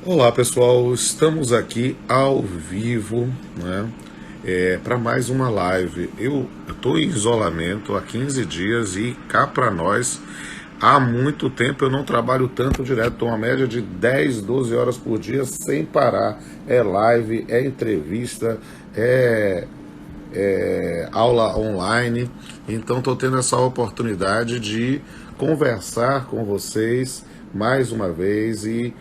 Olá pessoal, estamos aqui ao vivo, né, para mais uma live. Eu estou em isolamento há 15 dias e cá para nós, há muito tempo eu não trabalho tanto direto, estou uma média de 10, 12 horas por dia sem parar. É live, é entrevista, é aula online, então estou tendo essa oportunidade de conversar com vocês mais uma vez e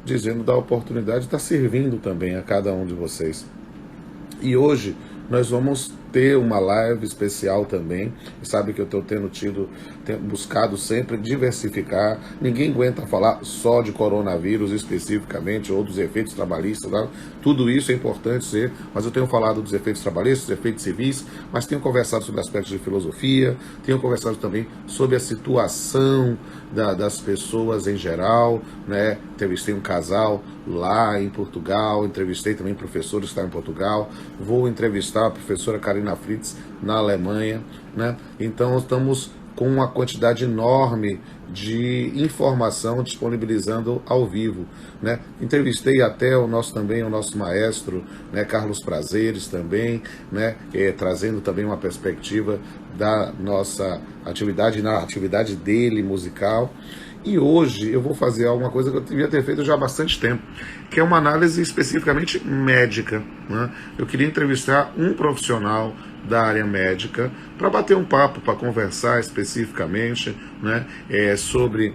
dizendo da oportunidade de estar servindo também a cada um de vocês. E hoje nós vamos ter uma live especial também. Sabe que eu estou tenho buscado sempre diversificar. Ninguém aguenta falar só de coronavírus especificamente ou dos efeitos trabalhistas. Tá? Tudo isso é importante ser, mas eu tenho falado dos efeitos trabalhistas, dos efeitos civis, mas tenho conversado sobre aspectos de filosofia, tenho conversado também sobre a situação das pessoas em geral, né? Entrevistei um casal lá em Portugal, entrevistei também professores que estão em Portugal, vou entrevistar a professora Karina Fritz na Alemanha, né? Então estamos com uma quantidade enorme de informação disponibilizando ao vivo, né? Entrevistei até o nosso maestro, né, Carlos Prazeres também, né, trazendo também uma perspectiva da nossa atividade, na atividade dele musical. E hoje eu vou fazer alguma coisa que eu devia ter feito já há bastante tempo, que é uma análise especificamente médica, né? Eu queria entrevistar um profissional da área médica para bater um papo, para conversar especificamente, né, sobre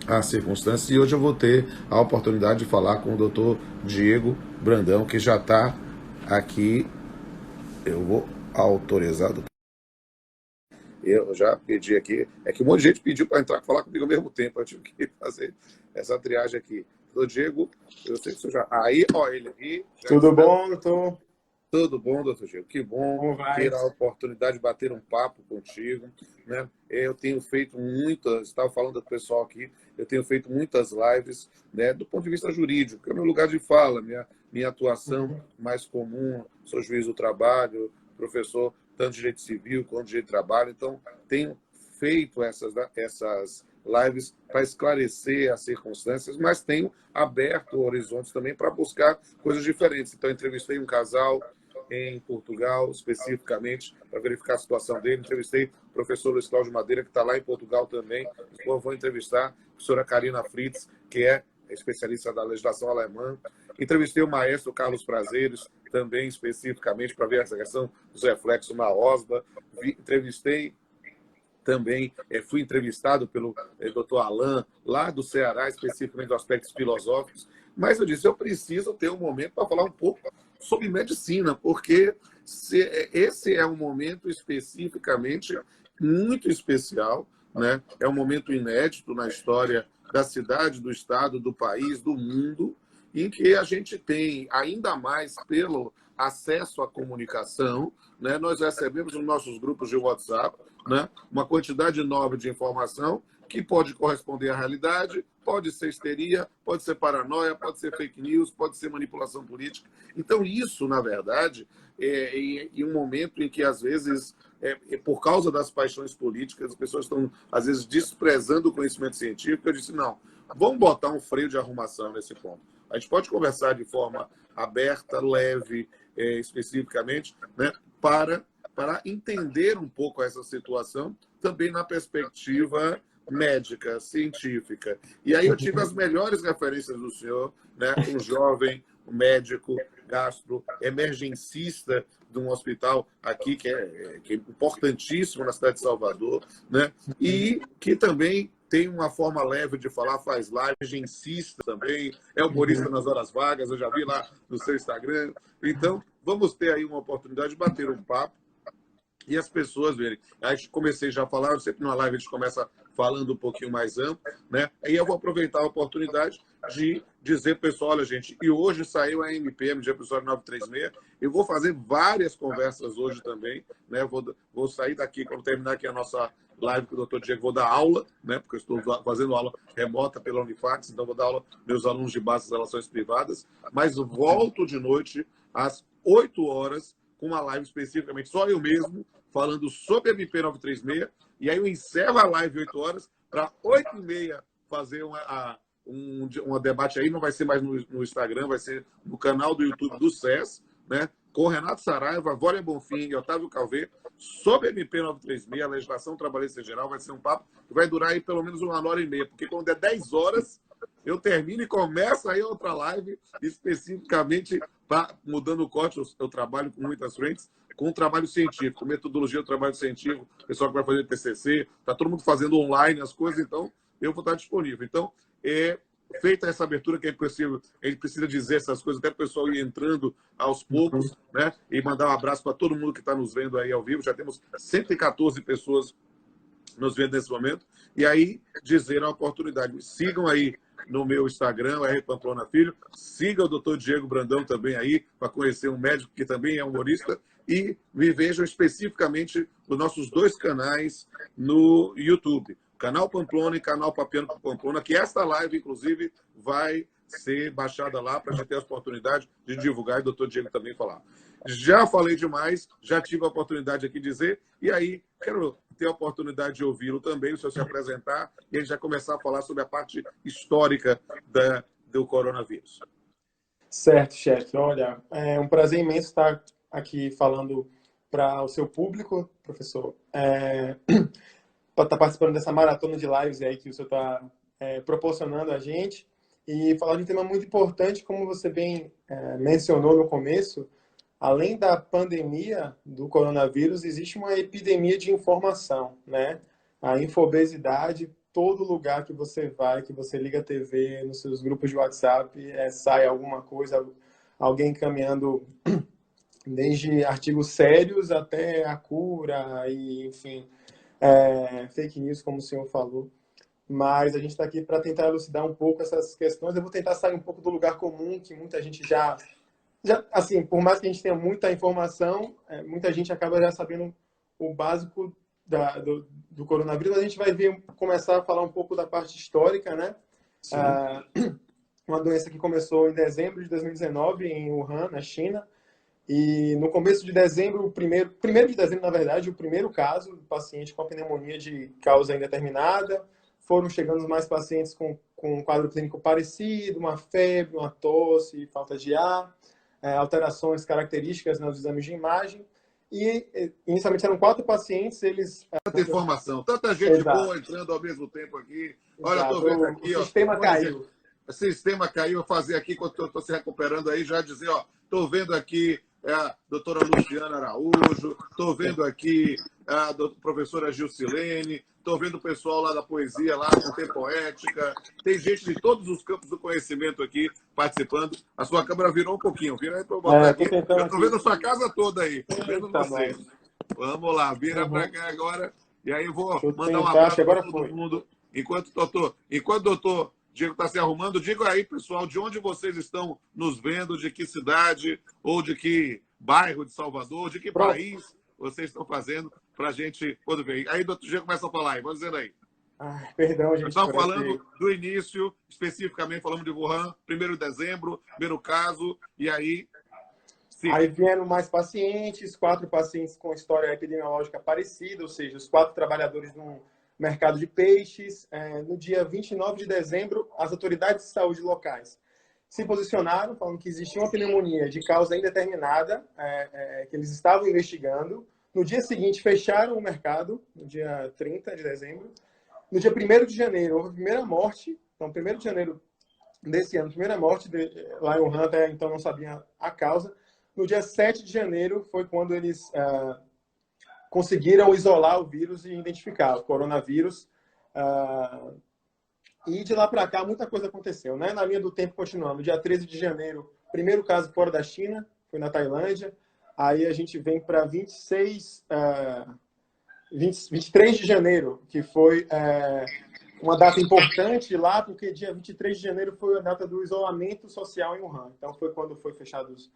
as circunstâncias. E hoje eu vou ter a oportunidade de falar com o doutor Diego Brandão, que já está aqui. Eu vou autorizar. Eu já pedi aqui. É que um monte de gente pediu para entrar e falar comigo ao mesmo tempo. Eu tive que fazer essa triagem aqui. Doutor Diego, eu sei que você já. Aí, ó, ele aqui já Tudo está. bom, doutor? Tudo bom, doutor Diego? Que bom Como ter vai? a oportunidade de bater um papo contigo, né? Eu tenho feito muitas, estava falando do pessoal aqui, eu tenho feito muitas lives, né, do ponto de vista jurídico, que é o meu lugar de fala, minha atuação Uhum. mais comum, sou juiz do trabalho, professor tanto de direito civil quanto de direito do trabalho, então tenho feito essas lives para esclarecer as circunstâncias, mas tenho aberto horizontes também para buscar coisas diferentes. Então, entrevistei um casal em Portugal, especificamente, para verificar a situação dele. Entrevistei o professor Luiz Cláudio Madeira, que está lá em Portugal também. Depois vou entrevistar a professora Karina Fritz, que é especialista da legislação alemã. Entrevistei o maestro Carlos Prazeres, também especificamente para ver essa questão dos reflexos na OSBA. Entrevistei também, fui entrevistado pelo Dr. Alain, lá do Ceará, especificamente dos aspectos filosóficos, mas eu disse, eu preciso ter um momento para falar um pouco sobre medicina, porque esse é um momento especificamente muito especial, né? É um momento inédito na história da cidade, do estado, do país, do mundo, em que a gente tem, ainda mais pelo acesso à comunicação, né? Nós recebemos nos nossos grupos de WhatsApp, né, uma quantidade enorme de informação que pode corresponder à realidade, pode ser histeria, pode ser paranoia, pode ser fake news, pode ser manipulação política. Então, isso, na verdade, em um momento em que, às vezes, por causa das paixões políticas, as pessoas estão, às vezes, desprezando o conhecimento científico, eu disse, não, vamos botar um freio de arrumação nesse ponto. A gente pode conversar de forma aberta, leve, especificamente, né, para entender um pouco essa situação, também na perspectiva médica, científica. E aí eu tive as melhores referências do senhor, né? Um jovem um médico, gastro, emergencista de um hospital aqui que é importantíssimo na cidade de Salvador, né? E que também tem uma forma leve de falar, faz live, emergencista também, é humorista Uhum. nas horas vagas, eu já vi lá no seu Instagram. Então, vamos ter aí uma oportunidade de bater um papo e as pessoas verem. Aí comecei já a falar, sempre numa live a gente começa falando um pouquinho mais amplo, né? Aí eu vou aproveitar a oportunidade de dizer para o pessoal, olha, gente, e hoje saiu a MPM, de episódio 936, eu vou fazer várias conversas hoje também, né? Vou sair daqui, quando terminar aqui a nossa live com o doutor Diego, vou dar aula, né? Porque eu estou fazendo aula remota pela Unifax, então vou dar aula para meus alunos de base de relações privadas, mas volto de noite às 8 horas com uma live especificamente só eu mesmo, falando sobre a MP 936, e aí eu encerro a live 8 horas, para 8h30 fazer um debate aí, não vai ser mais no Instagram, vai ser no canal do YouTube do SES, né? Com Renato Saraiva, Vória Bonfim e Otávio Calvé, sobre a MP 936, a legislação trabalhista em geral. Vai ser um papo que vai durar aí pelo menos 1h30, porque quando der 10 horas, eu termino e começa aí outra live, especificamente, mudando o corte, eu trabalho com muitas frentes, com o trabalho científico, metodologia do trabalho científico, pessoal que vai fazer TCC, está todo mundo fazendo online as coisas, então eu vou estar disponível. Então, feita essa abertura, que é possível, a gente precisa dizer essas coisas, até para o pessoal ir entrando aos poucos, né? E mandar um abraço para todo mundo que está nos vendo aí ao vivo. Já temos 114 pessoas nos vendo nesse momento. E aí, dizer a oportunidade. Sigam aí no meu Instagram, R. Pamplona Filho. Siga o Dr. Diego Brandão também aí, para conhecer um médico que também é humorista. E me vejam especificamente nos nossos 2 canais no YouTube. Canal Pamplona e canal Papiano com Pamplona, que esta live, inclusive, vai ser baixada lá para a gente ter a oportunidade de divulgar e o doutor Diego também falar. Já falei demais, já tive a oportunidade aqui de dizer, e aí quero ter a oportunidade de ouvi-lo também, o senhor se apresentar, e a gente já começar a falar sobre a parte histórica do coronavírus. Certo, chefe. Olha, é um prazer imenso estar aqui falando para o seu público, professor. Para estar participando dessa maratona de lives aí que o senhor está proporcionando a gente e falar de um tema muito importante, como você bem mencionou no começo. Além da pandemia do coronavírus, existe uma epidemia de informação, né? A infobesidade, todo lugar que você vai, que você liga a TV, nos seus grupos de WhatsApp, sai alguma coisa, alguém encaminhando desde artigos sérios até a cura e, enfim, fake news, como o senhor falou. Mas a gente está aqui para tentar elucidar um pouco essas questões. Eu vou tentar sair um pouco do lugar comum, que muita gente já assim, por mais que a gente tenha muita informação, muita gente acaba já sabendo o básico do coronavírus. A gente vai começar a falar um pouco da parte histórica, né? Uma doença que começou em dezembro de 2019 em Wuhan, na China. E no começo de dezembro, primeiro de dezembro, na verdade, o primeiro caso do paciente com a pneumonia de causa indeterminada. Foram chegando mais pacientes com um quadro clínico parecido, uma febre, uma tosse, falta de ar, alterações características nos exames de imagem. E inicialmente eram 4 pacientes, eles... Tanta informação, tanta gente boa entrando ao mesmo tempo aqui. Olha, estou vendo aqui... O sistema caiu. O sistema caiu. Vou fazer aqui, enquanto eu estou se recuperando aí, já dizer, ó, estou vendo aqui a doutora Luciana Araújo, estou vendo aqui a professora Gilcilene, estou vendo o pessoal lá da poesia, lá do Tempo Poética. Tem gente de todos os campos do conhecimento aqui participando. A sua câmera virou um pouquinho. Vira aí para eu botar aqui. Eu estou vendo a sua casa toda aí. Vendo vocês. Vamos lá, vira para cá agora. E aí eu vou mandar um abraço para todo mundo. Enquanto o doutor Diego está se arrumando, diga aí, pessoal, de onde vocês estão nos vendo, de que cidade ou de que bairro de Salvador, de que país vocês estão fazendo para a gente poder ver. Aí o doutor Diego começa a falar aí, vamos dizendo aí. Perdão, gente. Estamos falando do início, especificamente falamos de Wuhan, 1º de dezembro, primeiro caso, e aí... Sim. Aí vieram mais pacientes, 4 pacientes com história epidemiológica parecida, ou seja, os 4 trabalhadores no mercado de peixes. No dia 29 de dezembro, as autoridades de saúde locais se posicionaram, falando que existia uma pneumonia de causa indeterminada, que eles estavam investigando. No dia seguinte, fecharam o mercado, no dia 30 de dezembro. No dia 1º de janeiro, houve a primeira morte. Então, 1º de janeiro desse ano, primeira morte lá em Wuhan, até então não sabia a causa. No dia 7 de janeiro foi quando eles conseguiram isolar o vírus e identificar o coronavírus. E de lá para cá, muita coisa aconteceu, né? Na linha do tempo, continuando. Dia 13 de janeiro, primeiro caso fora da China, foi na Tailândia. Aí a gente vem para 23 de janeiro, que foi uma data importante lá, porque dia 23 de janeiro foi a data do isolamento social em Wuhan. Então foi quando foram fechados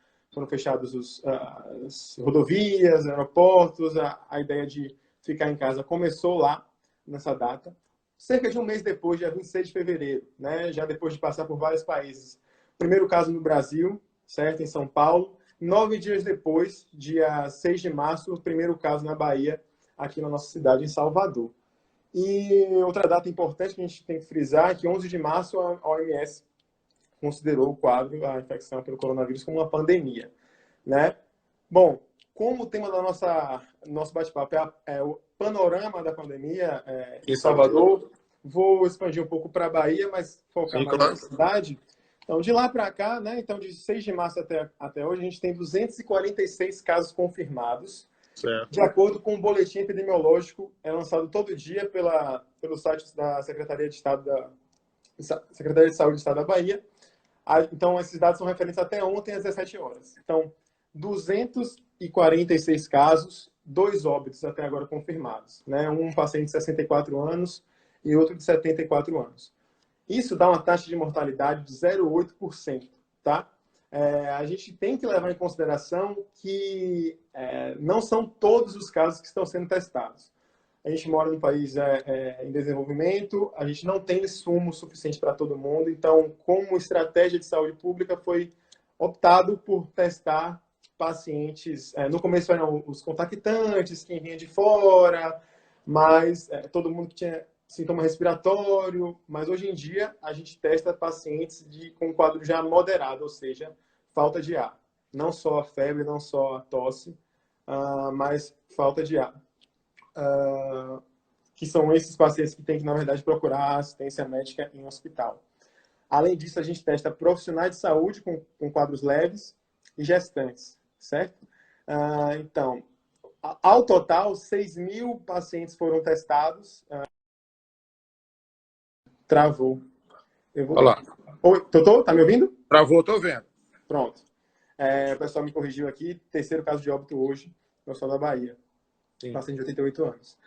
as rodovias, aeroportos, a ideia de ficar em casa começou lá, nessa data. Cerca de um mês depois, dia 26 de fevereiro, né, já depois de passar por vários países. Primeiro caso no Brasil, certo, em São Paulo. 9 dias depois, dia 6 de março, o primeiro caso na Bahia, aqui na nossa cidade, em Salvador. E outra data importante que a gente tem que frisar é que 11 de março a OMS considerou o quadro, a infecção pelo coronavírus, como uma pandemia, né? Bom, como o tema do nosso bate-papo é o panorama da pandemia em Salvador, vou expandir um pouco para a Bahia, mas focar mais na cidade. Então, de lá para cá, né? Então, de 6 de março até hoje, a gente tem 246 casos confirmados. Certo. De acordo com o boletim epidemiológico, é lançado todo dia pelo site da Secretaria de Secretaria de Saúde do Estado da Bahia. Então, esses dados são referentes até ontem às 17 horas. Então, 246 casos, 2 óbitos até agora confirmados, né? Um paciente de 64 anos e outro de 74 anos. Isso dá uma taxa de mortalidade de 0,8%, tá? A gente tem que levar em consideração que não são todos os casos que estão sendo testados. A gente mora num país em desenvolvimento, a gente não tem insumo suficiente para todo mundo, então, como estratégia de saúde pública, foi optado por testar pacientes, no começo eram os contactantes, quem vinha de fora, mas todo mundo que tinha sintoma respiratório, mas hoje em dia a gente testa pacientes com quadro já moderado, ou seja, falta de ar. Não só a febre, não só a tosse, mas falta de ar. Que são esses pacientes que têm que, na verdade, procurar assistência médica em hospital. Além disso, a gente testa profissionais de saúde com quadros leves e gestantes, certo? Então, ao total, 6.000 pacientes foram testados. Travou. Olá. Oi, Totô, tá me ouvindo? Travou, tô vendo. Pronto. O pessoal me corrigiu aqui. Terceiro caso de óbito hoje, no estado da Bahia. Sim. Paciente de 88 anos.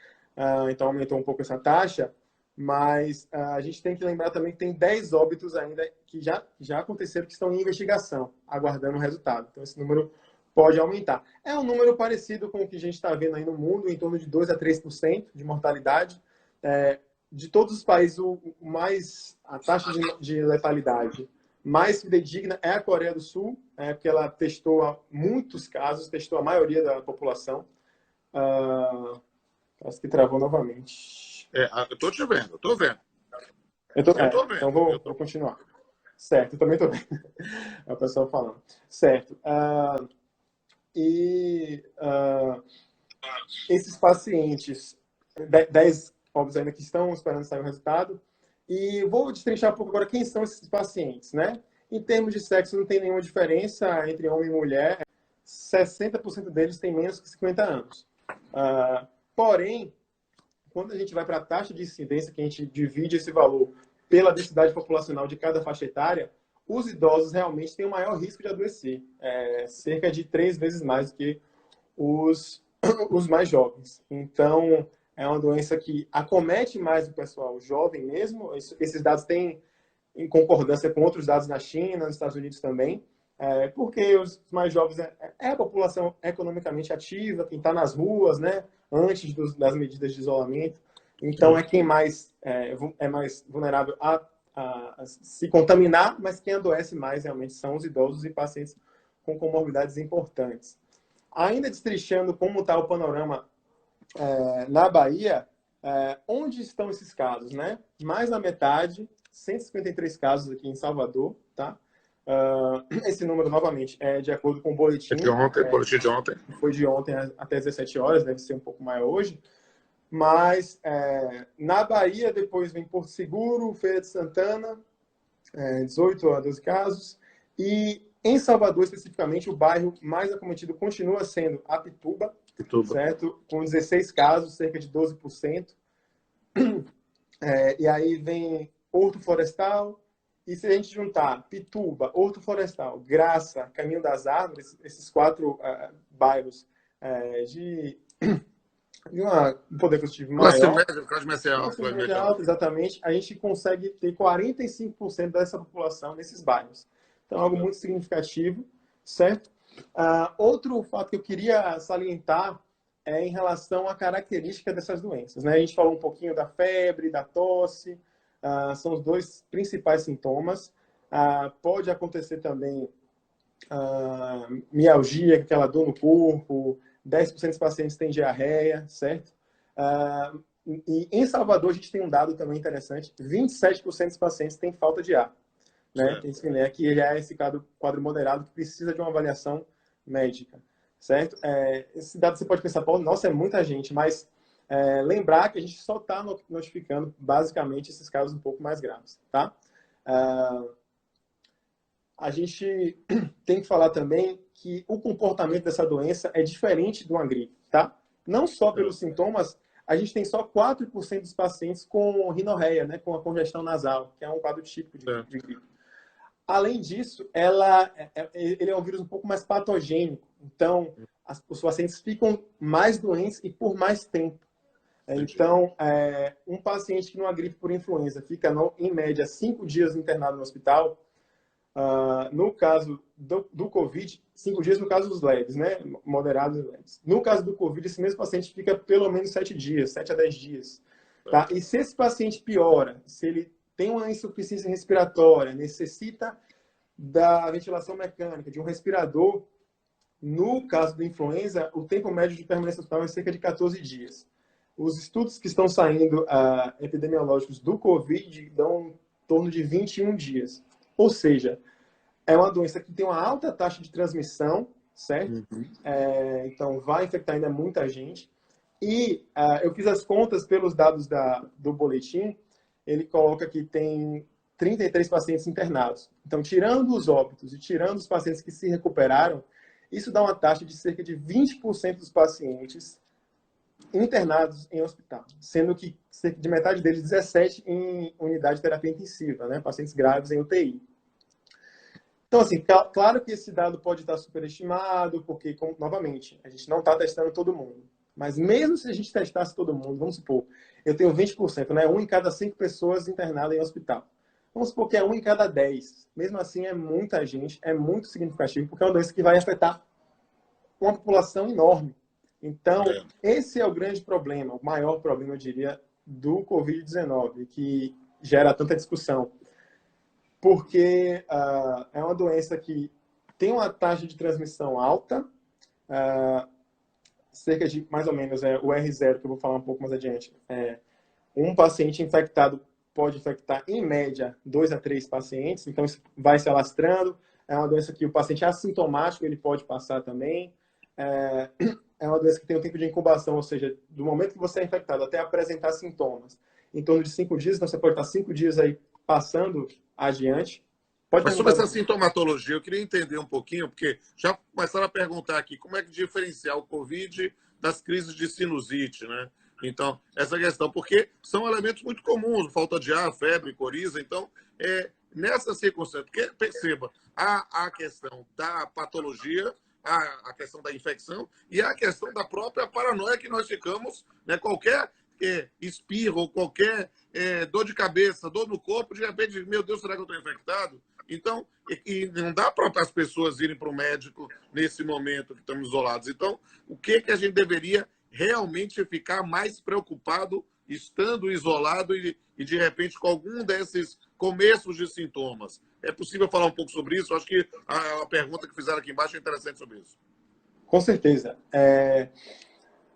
Então, aumentou um pouco essa taxa, mas a gente tem que lembrar também que tem 10 óbitos ainda que já aconteceram, que estão em investigação, aguardando o resultado. Então, esse número pode aumentar. É um número parecido com o que a gente está vendo aí no mundo, em torno de 2 a 3% de mortalidade. De todos os países, a taxa de letalidade mais fidedigna é a Coreia do Sul, porque ela testou muitos casos, testou a maioria da população. Acho que travou novamente. Eu estou te vendo, estou vendo. Eu tô vendo. Então vou continuar. Certo, eu também estou vendo. É o pessoal falando. Certo. Esses pacientes, 10 óbvios ainda que estão esperando sair o resultado, e vou destrinchar um pouco agora quem são esses pacientes, né? Em termos de sexo, não tem nenhuma diferença entre homem e mulher. 60% deles têm menos que 50 anos. Porém, quando a gente vai para a taxa de incidência, que a gente divide esse valor pela densidade populacional de cada faixa etária, os idosos realmente têm o maior risco de adoecer. Cerca de 3 vezes mais do que os mais jovens. Então, é uma doença que acomete mais o pessoal jovem mesmo. Esses dados têm em concordância com outros dados na China, nos Estados Unidos também, porque os mais jovens é a população economicamente ativa, quem está nas ruas, né, antes das medidas de isolamento. Então, é quem mais é mais vulnerável a se contaminar, mas quem adoece mais realmente são os idosos e pacientes com comorbidades importantes. Ainda destrinchando como está o panorama na Bahia, onde estão esses casos, né? Mais da metade, 153 casos aqui em Salvador, tá? Esse número, novamente, é de acordo com o boletim. Boletim de ontem. Foi de ontem até 17 horas, deve ser um pouco maior hoje. Mas na Bahia, depois vem Porto Seguro, Feira de Santana, 18 a 12 casos. E em Salvador, especificamente, o bairro mais acometido continua sendo Apituba, certo? Com 16 casos, cerca de 12%. E aí vem Horto Florestal. E se a gente juntar Pituba, Horto Florestal, Graça, Caminho das Árvores, esses 4 bairros de um poder aquisitivo maior, classe média alta, exatamente, a gente consegue ter 45% dessa população nesses bairros. Então, é algo muito significativo, certo? Outro fato que eu queria salientar é em relação à característica dessas doenças, né? A gente falou um pouquinho da febre, da tosse, são os 2 principais sintomas. Pode acontecer também mialgia, aquela dor no corpo, 10% dos pacientes têm diarreia, certo? E em Salvador, a gente tem um dado também interessante: 27% dos pacientes têm falta de ar. Né? Tem dispneia, que já é esse quadro moderado que precisa de uma avaliação médica, certo? Esse dado você pode pensar, pô, nossa, é muita gente, mas lembrar que a gente só está notificando basicamente esses casos um pouco mais graves, tá? A gente tem que falar também que o comportamento dessa doença é diferente de uma gripe, tá? Não só pelos sintomas, a gente tem só 4% dos pacientes com rinorreia, né, com a congestão nasal, que é um quadro típico de gripe. Além disso, ele é um vírus um pouco mais patogênico. Então, os pacientes ficam mais doentes e por mais tempo. Então, um paciente que numa gripe por influenza fica, em média, 5 dias internado no hospital, no caso do Covid, 5 dias no caso dos leves, né? Moderados e leves. No caso do Covid, esse mesmo paciente fica pelo menos 7 dias, 7 a 10 dias. Tá? E se esse paciente piora, se ele tem uma insuficiência respiratória, necessita da ventilação mecânica, de um respirador, no caso da influenza, o tempo médio de permanência no hospital é cerca de 14 dias. Os estudos que estão saindo epidemiológicos do Covid dão em torno de 21 dias. Ou seja, é uma doença que tem uma alta taxa de transmissão, certo? Então, vai infectar ainda muita gente. E eu fiz as contas pelos dados do boletim. Ele coloca que tem 33 pacientes internados. Então, tirando os óbitos e tirando os pacientes que se recuperaram, isso dá uma taxa de cerca de 20% dos pacientes internados em hospital, sendo que cerca de metade deles, 17 em unidade de terapia intensiva, né? Pacientes graves em UTI. Então, assim, claro que esse dado pode estar superestimado, porque, novamente, a gente não está testando todo mundo. Mas mesmo se a gente testasse todo mundo, vamos supor, eu tenho 20%, né? 1 em cada 5 pessoas internadas em hospital. Vamos supor que é 1 em cada 10. Mesmo assim, é muita gente, é muito significativo, porque é uma doença que vai afetar uma população enorme. Então, esse é o grande problema, o maior problema, eu diria, do Covid-19, que gera tanta discussão. Porque é uma doença que tem uma taxa de transmissão alta, cerca de, mais ou menos, o R0, que eu vou falar um pouco mais adiante. Um paciente infectado pode infectar, em média, 2 a 3 pacientes, então isso vai se alastrando. É uma doença que o paciente assintomático ele pode passar também. É uma doença que tem um tempo de incubação, ou seja, do momento que você é infectado até apresentar sintomas, em torno de 5 dias, então você pode estar 5 dias aí passando adiante. Mas sobre essa sintomatologia, eu queria entender um pouquinho, porque já começaram a perguntar aqui como é que diferenciar o Covid das crises de sinusite, né? Então, essa questão, porque são elementos muito comuns, falta de ar, febre, coriza. Então, nessa circunstância, porque perceba, a questão da patologia, a questão da infecção e a questão da própria paranoia que nós ficamos, né? Qualquer espirro, qualquer dor de cabeça, dor no corpo, de repente, meu Deus, será que eu estou infectado? Então, e não dá para as pessoas irem para o médico nesse momento que estamos isolados. Então, o que a gente deveria realmente ficar mais preocupado estando isolado e de repente, com algum desses começos de sintomas? É possível falar um pouco sobre isso? Acho que a pergunta que fizeram aqui embaixo é interessante sobre isso. Com certeza.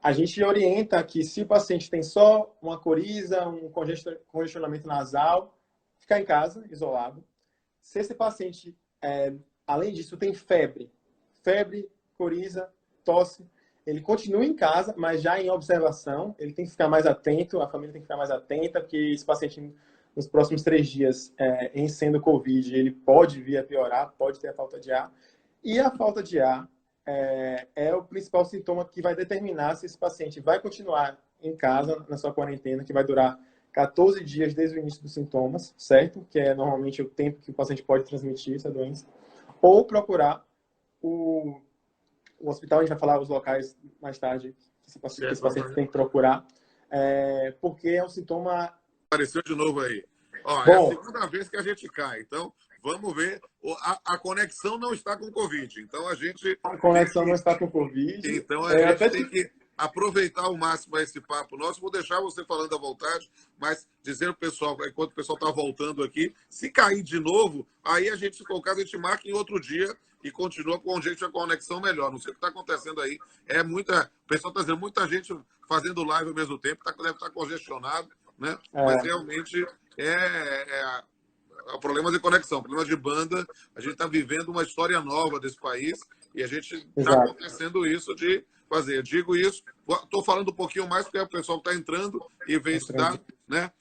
A gente orienta que se o paciente tem só uma coriza, um congestionamento nasal, ficar em casa, isolado. Se esse paciente, além disso, tem febre, coriza, tosse, ele continua em casa, mas já em observação, ele tem que ficar mais atento, a família tem que ficar mais atenta, porque esse paciente, nos próximos 3 dias, em sendo Covid, ele pode vir a piorar, pode ter a falta de ar. E a falta de ar é o principal sintoma que vai determinar se esse paciente vai continuar em casa, na sua quarentena, que vai durar 14 dias desde o início dos sintomas, certo? Que é normalmente o tempo que o paciente pode transmitir essa doença. Ou procurar o hospital, a gente vai falar os locais mais tarde que esse paciente tem que procurar, porque é um sintoma... Apareceu de novo aí. Ó, é a segunda vez que a gente cai, então vamos ver. A conexão não está com Covid, então a gente... A conexão não está com Covid. Então a gente tem que aproveitar ao máximo esse papo nosso. Vou deixar você falando à vontade, mas dizer ao pessoal, enquanto o pessoal está voltando aqui, se cair de novo, aí a gente, se for o caso, a gente marca em outro dia e continua com gente a conexão melhor. Não sei o que está acontecendo aí. O pessoal está dizendo, muita gente fazendo live ao mesmo tempo, deve estar congestionado, né? Mas realmente é problema de conexão, problema de banda. A gente está vivendo uma história nova desse país e a gente está acontecendo isso de fazer. Eu digo isso, estou falando um pouquinho mais porque o pessoal está entrando e vem estudar, né?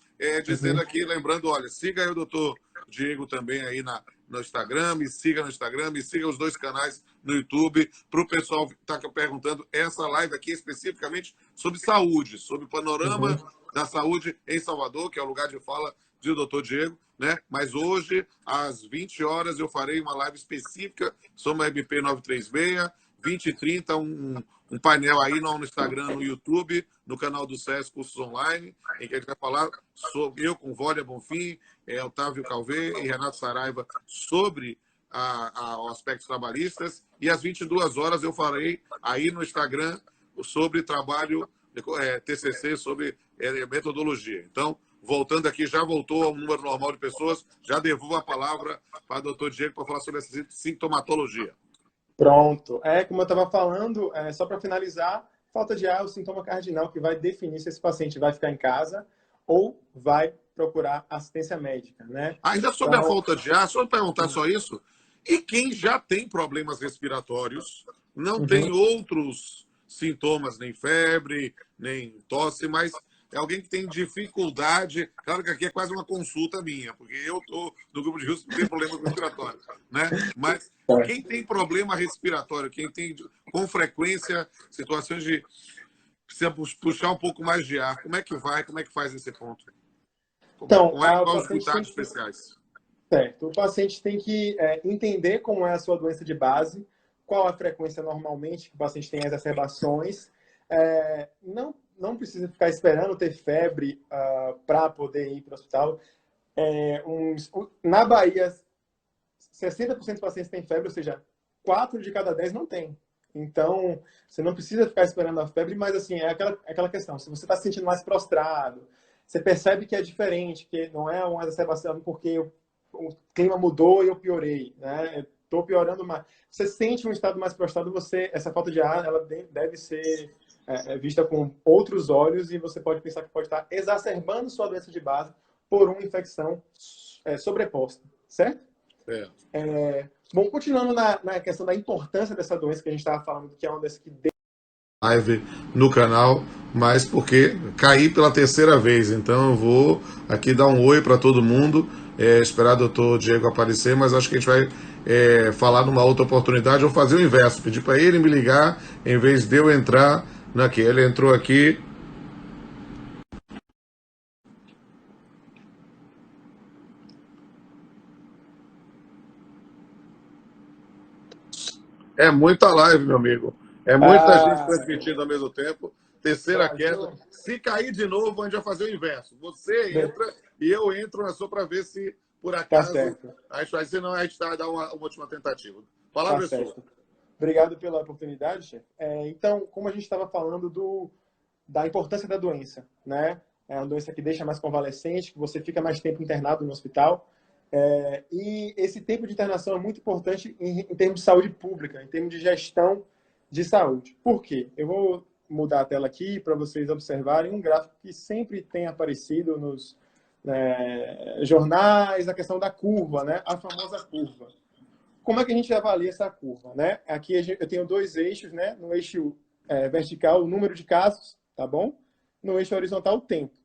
Dizendo aqui, lembrando, olha, siga aí o doutor Diego também aí no Instagram, me siga no Instagram, me siga os 2 canais no YouTube. Para o pessoal que está perguntando, essa live aqui é especificamente sobre saúde, sobre o panorama da saúde em Salvador, que é o lugar de fala do doutor Diego, né? Mas hoje, às 20 horas, eu farei uma live específica sobre a MP 936, 20h30, um painel aí no Instagram, no YouTube, no canal do SES Cursos Online, em que a gente vai falar sobre eu com Vólia Bonfim, Otávio Calvê e Renato Saraiva sobre aspectos trabalhistas. E às 22 horas eu farei aí no Instagram sobre trabalho, TCC, sobre metodologia. Então, voltando aqui, já voltou ao número normal de pessoas, já devolvo a palavra para o doutor Diego para falar sobre essa sintomatologia. Pronto. Como eu estava falando, só para finalizar, falta de ar é o sintoma cardinal que vai definir se esse paciente vai ficar em casa ou vai procurar assistência médica, né? Ainda sobre a falta de ar, só perguntar só isso. E quem já tem problemas respiratórios, não tem outros sintomas, nem febre, nem tosse, mas é alguém que tem dificuldade. Claro que aqui é quase uma consulta minha, porque eu estou no grupo de risco que tem problemas respiratórios, né? Mas quem tem problema respiratório, quem tem com frequência situações de precisa puxar um pouco mais de ar, como é que vai? Como é que faz esse ponto? Então, Quais os cuidados especiais? Certo. O paciente tem que entender como é a sua doença de base, qual a frequência normalmente que o paciente tem exacerbações. Não precisa ficar esperando ter febre para poder ir para o hospital. Na Bahia, 60% dos pacientes têm febre, ou seja, 4 de cada 10 não tem. Então, você não precisa ficar esperando a febre, mas assim, é aquela questão. Se você está se sentindo mais prostrado, você percebe que é diferente, que não é uma exacerbação porque o clima mudou e eu piorei, né? Estou piorando mais. Você sente um estado mais prostrado, essa falta de ar, ela deve ser vista com outros olhos e você pode pensar que pode estar exacerbando sua doença de base por uma infecção sobreposta, certo? Bom, continuando na questão da importância dessa doença que a gente estava falando, que é uma doença que live no canal, mas porque caí pela 3ª vez, então eu vou aqui dar um oi para todo mundo, esperar o doutor Diego aparecer, mas acho que a gente vai falar numa outra oportunidade, ou fazer o inverso, pedir para ele me ligar, em vez de eu entrar aqui. Ele entrou aqui. É muita live, meu amigo. É muita gente transmitindo ao mesmo tempo. 3ª queda. Se cair de novo, a gente vai fazer o inverso. Você entra e eu entro só para ver se, por acaso, a gente vai. Senão a gente vai dar uma última tentativa. Palavra é sua. Obrigado pela oportunidade, chefe. Então, como a gente estava falando da importância da doença, né? É uma doença que deixa mais convalescente, que você fica mais tempo internado no hospital. E esse tempo de internação é muito importante em termos de saúde pública, em termos de gestão de saúde. Por quê? Eu vou mudar a tela aqui para vocês observarem um gráfico que sempre tem aparecido nos jornais, a questão da curva, né? A famosa curva. Como é que a gente avalia essa curva, né? Aqui eu tenho 2 eixos, né? No eixo vertical, o número de casos, tá bom? No eixo horizontal, o tempo.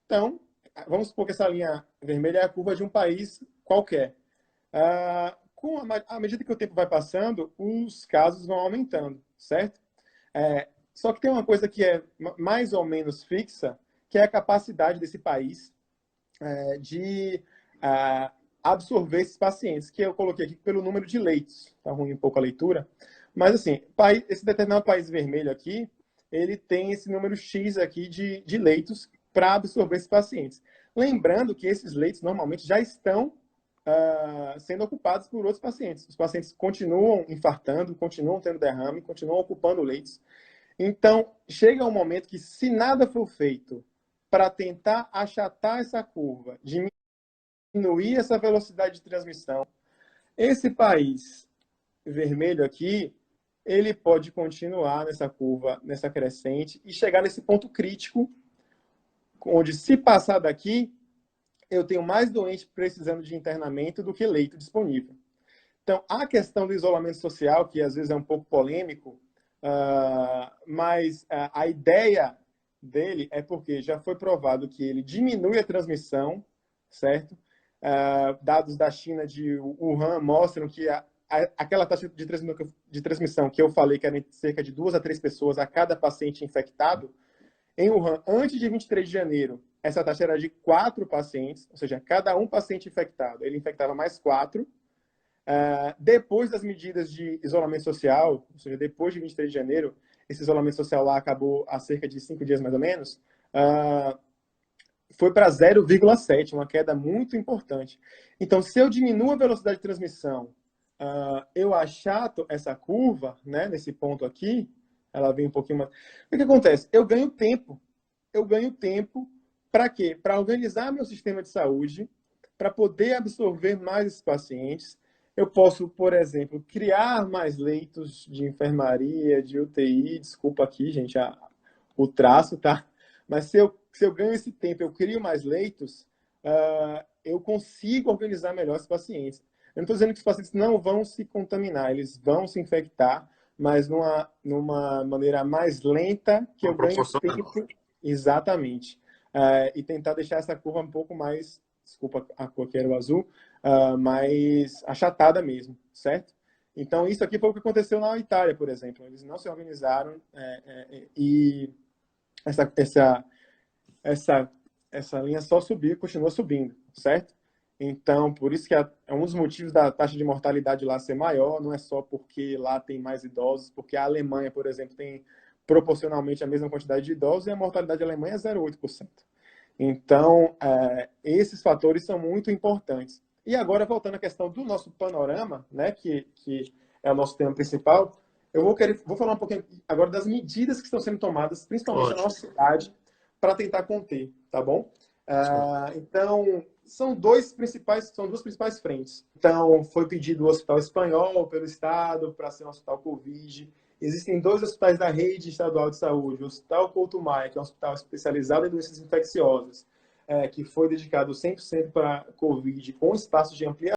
Então, vamos supor que essa linha vermelha é a curva de um país qualquer. À medida que o tempo vai passando, os casos vão aumentando, certo? Só que tem uma coisa que é mais ou menos fixa, que é a capacidade desse país de absorver esses pacientes, que eu coloquei aqui pelo número de leitos. Está ruim um pouco a leitura. Mas, assim, esse determinado país vermelho aqui, ele tem esse número X aqui de leitos para absorver esses pacientes. Lembrando que esses leitos normalmente já estão sendo ocupados por outros pacientes. Os pacientes continuam infartando, continuam tendo derrame, continuam ocupando leitos. Então, chega um momento que, se nada for feito para tentar achatar essa curva, diminuir essa velocidade de transmissão, esse país vermelho aqui, ele pode continuar nessa curva, nessa crescente, e chegar nesse ponto crítico, onde, se passar daqui, eu tenho mais doente precisando de internamento do que leito disponível. Então, a questão do isolamento social, que às vezes é um pouco polêmico, mas a ideia dele é porque já foi provado que ele diminui a transmissão, certo? Dados da China de Wuhan mostram que aquela taxa de transmissão que eu falei, que era cerca de 2 a 3 pessoas a cada paciente infectado, em Wuhan, antes de 23 de janeiro, essa taxa era de 4 pacientes, ou seja, cada um paciente infectado, ele infectava mais 4. Depois das medidas de isolamento social, ou seja, depois de 23 de janeiro, esse isolamento social lá acabou há cerca de 5 dias mais ou menos, foi para 0,7, uma queda muito importante. Então, se eu diminuo a velocidade de transmissão, eu achato essa curva, né, nesse ponto aqui, ela vem um pouquinho mais... O que acontece? Eu ganho tempo. Eu ganho tempo para quê? Para organizar meu sistema de saúde, para poder absorver mais esses pacientes. Eu posso, por exemplo, criar mais leitos de enfermaria, de UTI, desculpa aqui, gente, o traço, tá? Mas se eu ganho esse tempo, eu crio mais leitos, eu consigo organizar melhor esses pacientes. Eu não estou dizendo que os pacientes não vão se contaminar, eles vão se infectar, mas numa maneira mais lenta, que eu ganho tempo. Exatamente. E tentar deixar essa curva um pouco mais, desculpa a cor que era o azul, mais achatada mesmo, certo? Então, isso aqui foi o que aconteceu na Itália, por exemplo. Eles não se organizaram e essa linha só subiu e continua subindo, certo? Então, por isso que é um dos motivos da taxa de mortalidade lá ser maior, não é só porque lá tem mais idosos, porque a Alemanha, por exemplo, tem proporcionalmente a mesma quantidade de idosos e a mortalidade da Alemanha é 0,8%. Então, esses fatores são muito importantes. E agora, voltando à questão do nosso panorama, né, que é o nosso tema principal, eu vou falar um pouquinho agora das medidas que estão sendo tomadas, principalmente na nossa cidade, para tentar conter, tá bom? Então, são duas principais frentes. Então, foi pedido o Hospital Espanhol pelo Estado para ser um hospital Covid. Existem 2 hospitais da rede estadual de saúde, o Hospital Couto Maia, que é um hospital especializado em doenças infecciosas, que foi dedicado 100% para Covid, com espaços de ampliação